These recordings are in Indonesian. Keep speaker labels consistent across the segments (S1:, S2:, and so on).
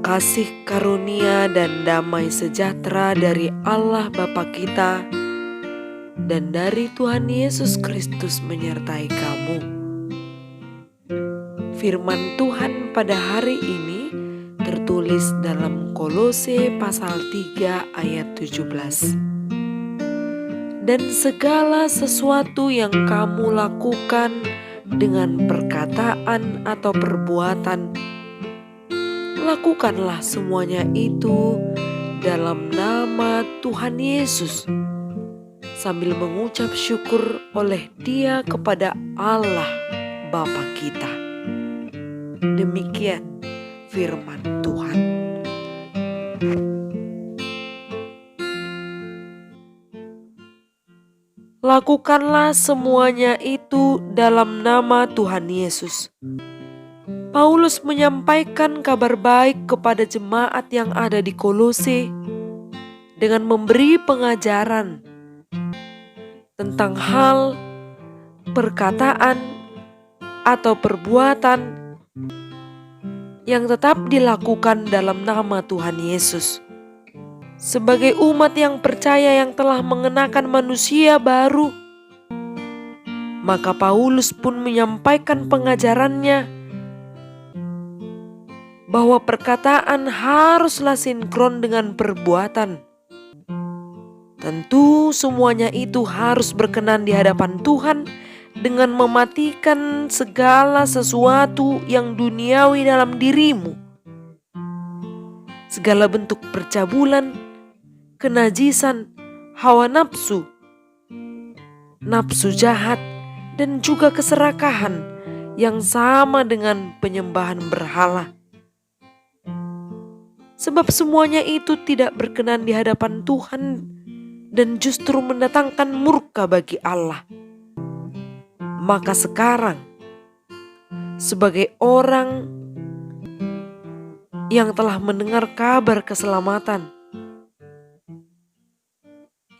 S1: Kasih karunia dan damai sejahtera dari Allah Bapa kita dan dari Tuhan Yesus Kristus menyertai kamu. Firman Tuhan pada hari ini tertulis dalam Kolose pasal 3 ayat 17. Dan segala sesuatu yang kamu lakukan dengan perkataan atau perbuatan, lakukanlah semuanya itu dalam nama Tuhan Yesus, sambil mengucap syukur oleh Dia kepada Allah Bapa kita. Demikian firman Tuhan. Lakukanlah semuanya itu dalam nama Tuhan Yesus. Paulus menyampaikan kabar baik kepada jemaat yang ada di Kolose dengan memberi pengajaran tentang hal, perkataan, atau perbuatan yang tetap dilakukan dalam nama Tuhan Yesus. Sebagai umat yang percaya yang telah mengenakan manusia baru, maka Paulus pun menyampaikan pengajarannya bahwa perkataan haruslah sinkron dengan perbuatan. Tentu semuanya itu harus berkenan di hadapan Tuhan dengan mematikan segala sesuatu yang duniawi dalam dirimu. Segala bentuk percabulan, kenajisan, hawa nafsu, nafsu jahat, dan juga keserakahan yang sama dengan penyembahan berhala. Sebab semuanya itu tidak berkenan di hadapan Tuhan dan justru mendatangkan murka bagi Allah. Maka sekarang, sebagai orang yang telah mendengar kabar keselamatan,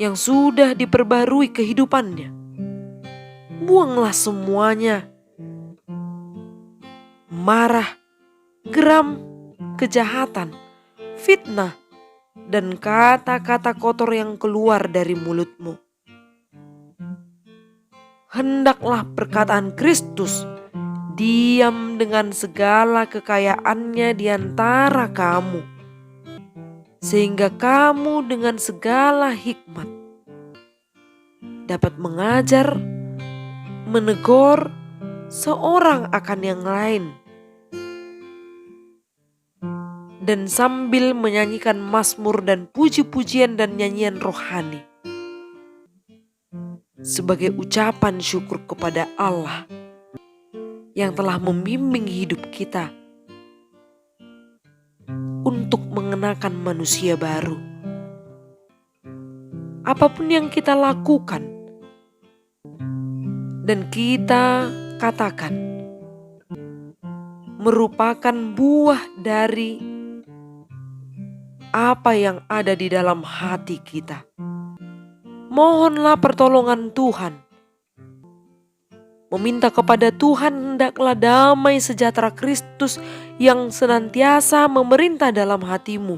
S1: yang sudah diperbarui kehidupannya, buanglah semuanya. Marah, geram, kejahatan, fitnah, dan kata-kata kotor yang keluar dari mulutmu. Hendaklah perkataan Kristus diam dengan segala kekayaannya di antara kamu, sehingga kamu dengan segala hikmat dapat mengajar, menegur seorang akan yang lain, dan sambil menyanyikan mazmur dan puji-pujian dan nyanyian rohani sebagai ucapan syukur kepada Allah yang telah membimbing hidup kita untuk mengenakan manusia baru. Apapun yang kita lakukan dan kita katakan merupakan buah dari apa yang ada di dalam hati kita. Mohonlah pertolongan Tuhan. Meminta kepada Tuhan hendaklah damai sejahtera Kristus yang senantiasa memerintah dalam hatimu.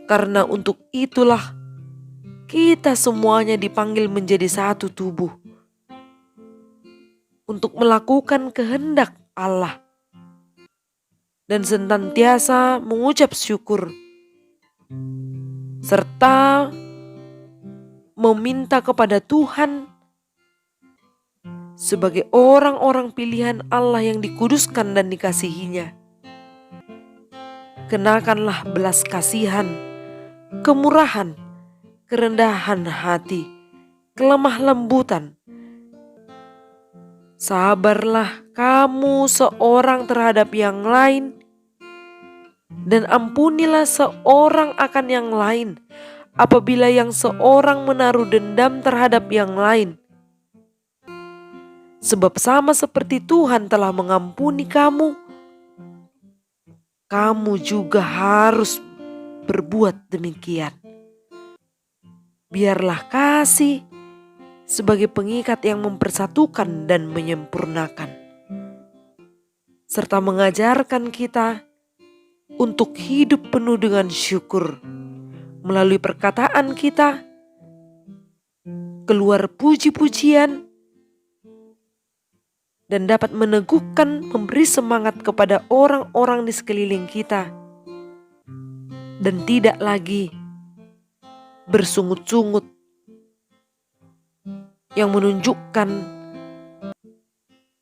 S1: Karena untuk itulah kita semuanya dipanggil menjadi satu tubuh untuk melakukan kehendak Allah dan senantiasa mengucap syukur serta meminta kepada Tuhan sebagai orang-orang pilihan Allah yang dikuduskan dan dikasihinya. Kenakanlah belas kasihan, kemurahan, kerendahan hati, kelemah lembutan. Sabarlah kamu seorang terhadap yang lain, dan ampunilah seorang akan yang lain apabila yang seorang menaruh dendam terhadap yang lain. Sebab sama seperti Tuhan telah mengampuni kamu, kamu juga harus berbuat demikian. Biarlah kasih sebagai pengikat yang mempersatukan dan menyempurnakan, serta mengajarkan kita untuk hidup penuh dengan syukur melalui perkataan kita, keluar puji-pujian, dan dapat meneguhkan, memberi semangat kepada orang-orang di sekeliling kita, dan tidak lagi bersungut-sungut yang menunjukkan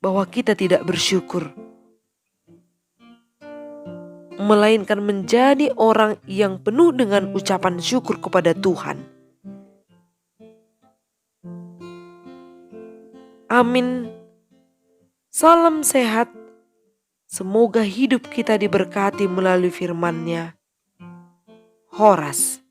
S1: bahwa kita tidak bersyukur, melainkan menjadi orang yang penuh dengan ucapan syukur kepada Tuhan. Amin. Salam sehat. Semoga hidup kita diberkati melalui firman-Nya. Horas.